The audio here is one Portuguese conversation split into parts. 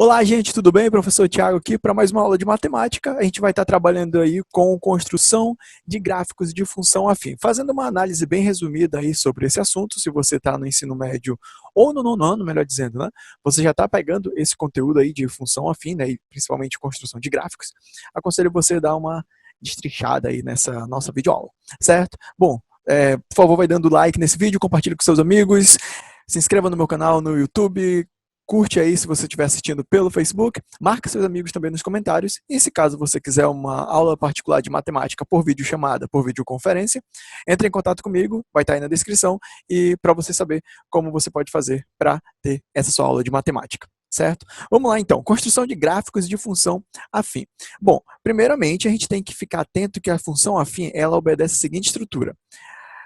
Olá, gente, tudo bem? Professor Thiago aqui para mais uma aula de matemática. A gente vai estar trabalhando aí com construção de gráficos de função afim, fazendo uma análise bem resumida aí sobre esse assunto. Se você está no ensino médio ou no nono ano, melhor dizendo, né? Você já está pegando esse conteúdo aí de função afim, né? E principalmente construção de gráficos. Aconselho você a dar uma destrinchada aí nessa nossa videoaula, certo? Bom, por favor, vai dando like nesse vídeo, compartilhe com seus amigos, se inscreva no meu canal no YouTube, curte aí se você estiver assistindo pelo Facebook, marque seus amigos também nos comentários, e se caso você quiser uma aula particular de matemática por videochamada, por videoconferência, entre em contato comigo, vai estar aí na descrição, e para você saber como você pode fazer para ter essa sua aula de matemática. Certo? Vamos lá então, construção de gráficos de função afim. Bom, primeiramente a gente tem que ficar atento que a função afim, ela obedece a seguinte estrutura.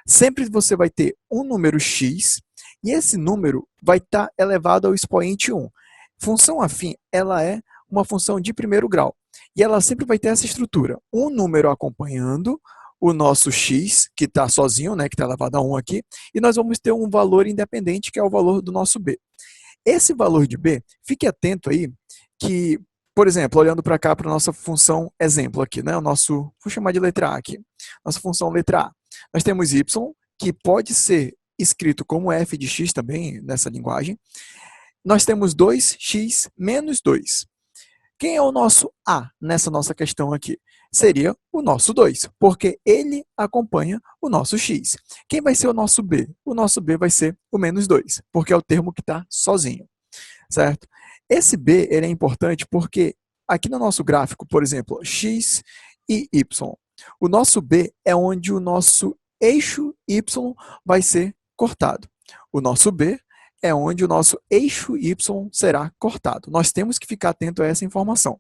Sempre você vai ter um número x, e esse número vai estar elevado ao expoente 1. Função afim, ela é uma função de primeiro grau, e ela sempre vai ter essa estrutura. Um número acompanhando o nosso x, que está sozinho, né, que está elevado a 1 aqui, e nós vamos ter um valor independente, que é o valor do nosso b. Esse valor de b, fique atento aí, que, por exemplo, olhando para cá, para a nossa função exemplo aqui, né, vou chamar de letra A aqui, nossa função letra A. Nós temos y, que pode ser escrito como f de x também, nessa linguagem. Nós temos 2x menos 2. Quem é o nosso a nessa nossa questão aqui? Seria o nosso 2, porque ele acompanha o nosso x. Quem vai ser o nosso b? O nosso b vai ser o menos 2, porque é o termo que está sozinho, certo? Esse b ele é importante porque aqui no nosso gráfico, por exemplo, x e y, o nosso b é onde o nosso eixo y vai ser cortado. O nosso b é onde o nosso eixo y será cortado. Nós temos que ficar atento a essa informação.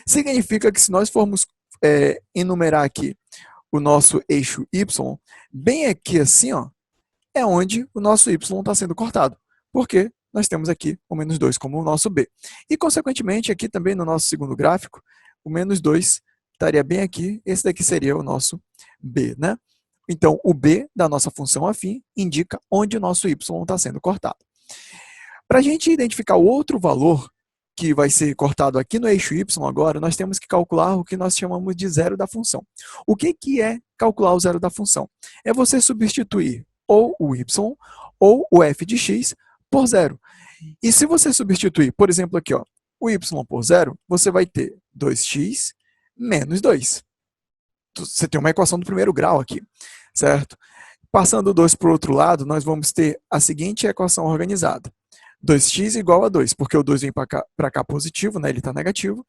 Significa que se nós formos enumerar aqui o nosso eixo y, bem aqui assim, ó, é onde o nosso y está sendo cortado. Porque nós temos aqui o menos 2 como o nosso b. E, consequentemente, aqui também no nosso segundo gráfico, o menos 2 estaria bem aqui, esse daqui seria o nosso b, né? Então, o b da nossa função afim indica onde o nosso y está sendo cortado. Para a gente identificar o outro valor que vai ser cortado aqui no eixo y agora, nós temos que calcular o que nós chamamos de zero da função. O que é calcular o zero da função? É você substituir ou o y ou o f de x por zero. E se você substituir, por exemplo, aqui, ó, o y por zero, você vai ter 2x menos 2. Você tem uma equação do primeiro grau aqui, certo? Passando o 2 para o outro lado, nós vamos ter a seguinte equação organizada. 2x igual a 2, porque o 2 vem para cá positivo, né? Ele está negativo.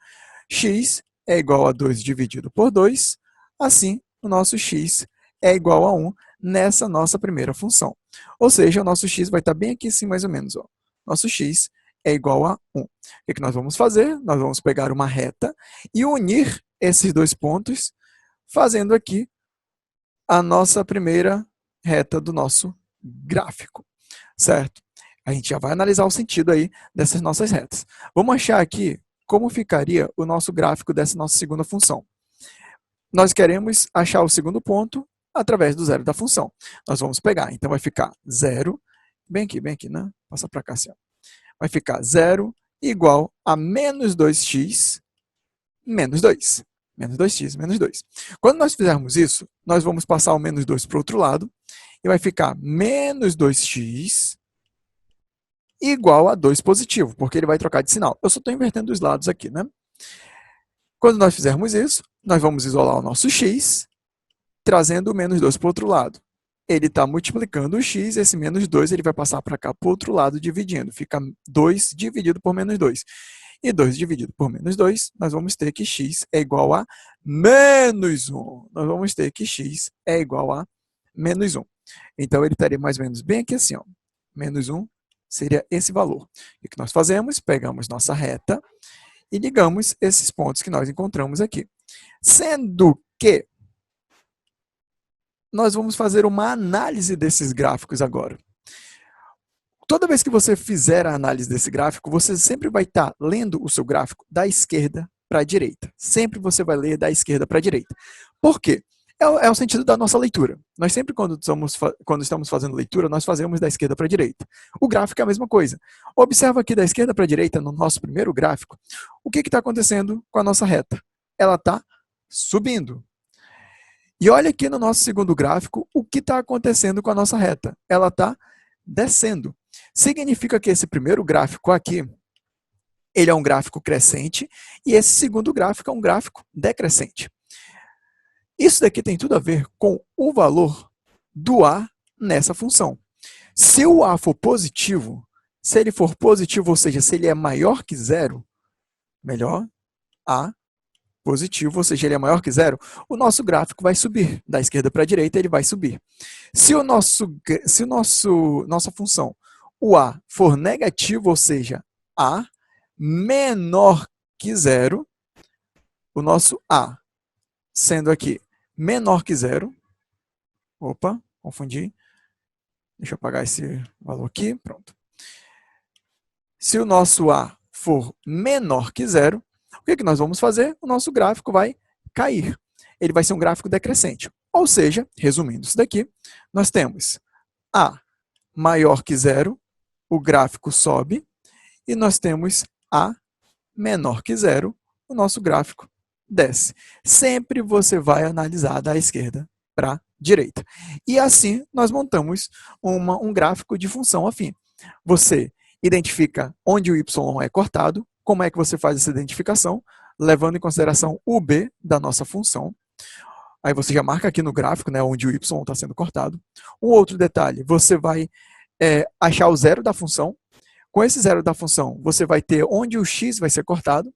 X é igual a 2 dividido por 2. Assim, o nosso x é igual a 1 nessa nossa primeira função. Ou seja, o nosso x vai estar bem aqui assim, mais ou menos. Ó. Nosso x é igual a 1. O que nós vamos fazer? Nós vamos pegar uma reta e unir esses dois pontos, fazendo aqui a nossa primeira reta do nosso gráfico, certo? A gente já vai analisar o sentido aí dessas nossas retas. Vamos achar aqui como ficaria o nosso gráfico dessa nossa segunda função. Nós queremos achar o segundo ponto através do zero da função. Nós vamos pegar, então vai ficar 0, bem aqui, né? Passa para cá assim, ó. Vai ficar 0 igual a menos 2x menos 2. Menos 2x menos 2. Quando nós fizermos isso, nós vamos passar o menos 2 para o outro lado, e vai ficar menos 2x igual a 2 positivo, porque ele vai trocar de sinal. Eu só estou invertendo os lados aqui, né? Quando nós fizermos isso, nós vamos isolar o nosso x, trazendo o menos 2 para o outro lado. Ele está multiplicando o x, esse menos 2 ele vai passar para cá para o outro lado, dividindo. Fica 2 dividido por menos 2. E 2 dividido por menos 2, nós vamos ter que x é igual a menos 1. Nós vamos ter que x é igual a menos 1. Então, ele estaria mais ou menos bem aqui assim, ó. Menos 1 seria esse valor. O que nós fazemos? Pegamos nossa reta e ligamos esses pontos que nós encontramos aqui. Sendo que nós vamos fazer uma análise desses gráficos agora. Toda vez que você fizer a análise desse gráfico, você sempre vai estar lendo o seu gráfico da esquerda para a direita. Sempre você vai ler da esquerda para a direita. Por quê? é o sentido da nossa leitura. Nós sempre, quando estamos fazendo leitura, nós fazemos da esquerda para a direita. O gráfico é a mesma coisa. Observa aqui da esquerda para a direita, no nosso primeiro gráfico, o que está acontecendo com a nossa reta? Ela está subindo. E olha aqui no nosso segundo gráfico, o que está acontecendo com a nossa reta? Ela está descendo. Significa que esse primeiro gráfico aqui, ele é um gráfico crescente, e esse segundo gráfico é um gráfico decrescente. Isso daqui tem tudo a ver com o valor do A nessa função. Se o A for positivo, se ele for positivo, ou seja, se ele é maior que zero, melhor, A positivo, ou seja, ele é maior que zero, o nosso gráfico vai subir. Da esquerda para a direita, ele vai subir. Se nossa função, o A, for negativo, ou seja, A menor que zero, o nosso A, sendo aqui menor que zero, opa, confundi, deixa eu apagar esse valor aqui, pronto. Se o nosso A for menor que zero, o que nós vamos fazer? O nosso gráfico vai cair. Ele vai ser um gráfico decrescente. Ou seja, resumindo isso daqui, nós temos A maior que zero, o gráfico sobe, e nós temos A menor que zero, o nosso gráfico desce. Sempre você vai analisar da esquerda para a direita. E assim nós montamos um gráfico de função afim. Você identifica onde o y é cortado. Como é que você faz essa identificação? Levando em consideração o b da nossa função. Aí você já marca aqui no gráfico, né, onde o y está sendo cortado. Um outro detalhe, você vai achar o zero da função. Com esse zero da função, você vai ter onde o x vai ser cortado.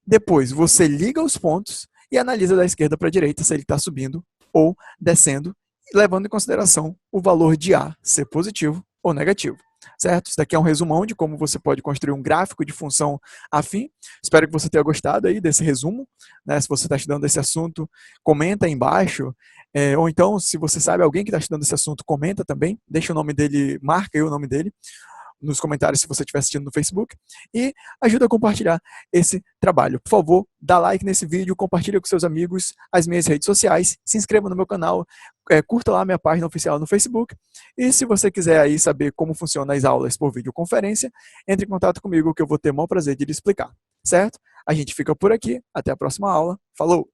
Depois, você liga os pontos e analisa da esquerda para a direita se ele está subindo ou descendo, levando em consideração o valor de A ser positivo ou negativo. Certo? Isso daqui é um resumão de como você pode construir um gráfico de função afim. Espero que você tenha gostado aí desse resumo. Né? Se você está estudando esse assunto, comenta aí embaixo. Ou então, se você sabe alguém que está estudando esse assunto, comenta também. Deixa o nome dele, marca aí o nome dele nos comentários se você estiver assistindo no Facebook, e ajuda a compartilhar esse trabalho. Por favor, dá like nesse vídeo, compartilha com seus amigos as minhas redes sociais, se inscreva no meu canal, curta lá a minha página oficial no Facebook, e se você quiser aí saber como funcionam as aulas por videoconferência, entre em contato comigo que eu vou ter o maior prazer de lhe explicar, certo? A gente fica por aqui, até a próxima aula, falou!